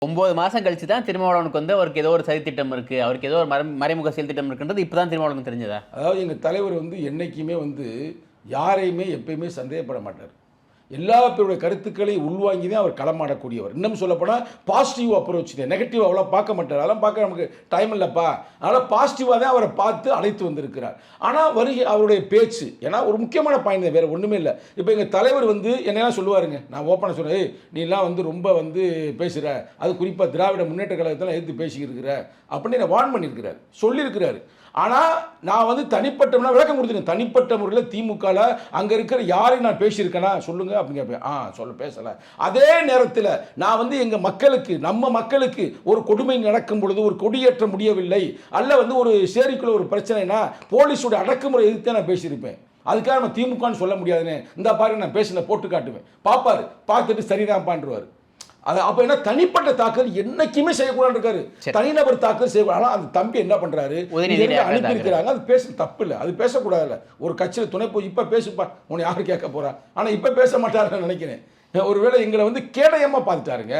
9 மாசம் கழிச்சு தான் திருமாவளவனுக்கு வந்து அவருக்கு ஏதோ ஒரு சதித்திட்டம் இருக்கு, அவருக்கு ஏதோ ஒரு மறைமுக செயல் திட்டம் இருக்குன்றது இப்பதான் திருமாவளவனுக்கு தெரிஞ்சதா? அதாவது எங்கள் தலைவர் வந்து என்னைக்குமே வந்து யாரையுமே எப்பயுமே சந்தேகப்பட மாட்டார். எல்லா பேருடைய கருத்துக்களை உள்வாங்கி தான் அவர் களமாடக்கூடியவர். இன்னும் சொல்லப்போனால் பாசிட்டிவ் அப்ரோச் தான், நெகட்டிவ் அவ்வளோ பார்க்க மாட்டார். அதெல்லாம் பார்க்க நமக்கு டைம் இல்லைப்பா. அதனால் பாசிட்டிவாக தான் அவரை பார்த்து அழைத்து வந்திருக்கிறார். ஆனால் வருகை அவருடைய பேச்சு, ஏன்னா ஒரு முக்கியமான பாயிண்ட் தான், வேறு ஒன்றுமே இல்லை. இப்போ எங்கள் தலைவர் வந்து என்னெல்லாம் சொல்லுவாருங்க, நான் ஓப்பனாக சொல்கிறேன், நீலாம் வந்து ரொம்ப வந்து பேசுகிற, அது குறிப்பாக திராவிட முன்னேற்ற கழகத்தில் எதிர்த்து பேசிக்கிருக்கிற அப்படின்னு என்னை வார்ன் பண்ணியிருக்கிறார், சொல்லியிருக்கிறாரு. ஆனால் நான் வந்து தனிப்பட்ட விளக்கம் கொடுத்துருக்கேன். தனிப்பட்ட முறையில் திமுகவில் அங்கே இருக்கிற யாரையும் நான் பேசியிருக்கேனா சொல்லுங்க அப்படின்னு கேட்பேன். சொல்ல பேசலை. அதே நேரத்தில் நான் வந்து எங்கள் மக்களுக்கு, நம்ம மக்களுக்கு ஒரு கொடுமை நடக்கும் பொழுது, ஒரு கொடியேற்ற முடியவில்லை, அல்ல வந்து ஒரு சேரிக்குள்ள ஒரு பிரச்சனைனா போலீஸோட அடக்குமுறை எதிர்த்து நான் பேசியிருப்பேன். அதுக்காக நம்ம திமுகன்னு சொல்ல முடியாதுன்னு இந்த பாரு நான் பேசின போட்டு காட்டுவேன். பார்ப்பாரு, பார்த்துட்டு சரிதான் பாண்டுருவார். அது அப்போ என்ன, தனிப்பட்ட தாக்குதல் என்னைக்குமே செய்யக்கூடாது இருக்காரு. தனிநபர் தாக்குதல் செய்யக்கூடாது. ஆனால் அந்த தம்பி என்ன பண்றாரு, அனுப்பியிருக்கிறாங்க, அது பேச தப்பு இல்லை, அது பேசக்கூடாதுல்ல. ஒரு கட்சியில் துணை போய் இப்போ பேசுப்பா, உன்னை யாரும் கேட்க போறா, ஆனால் இப்போ பேச மாட்டாருன்னு நினைக்கிறேன். ஒருவேளை எங்களை வந்து கேடயமாக பார்த்துட்டாருங்க.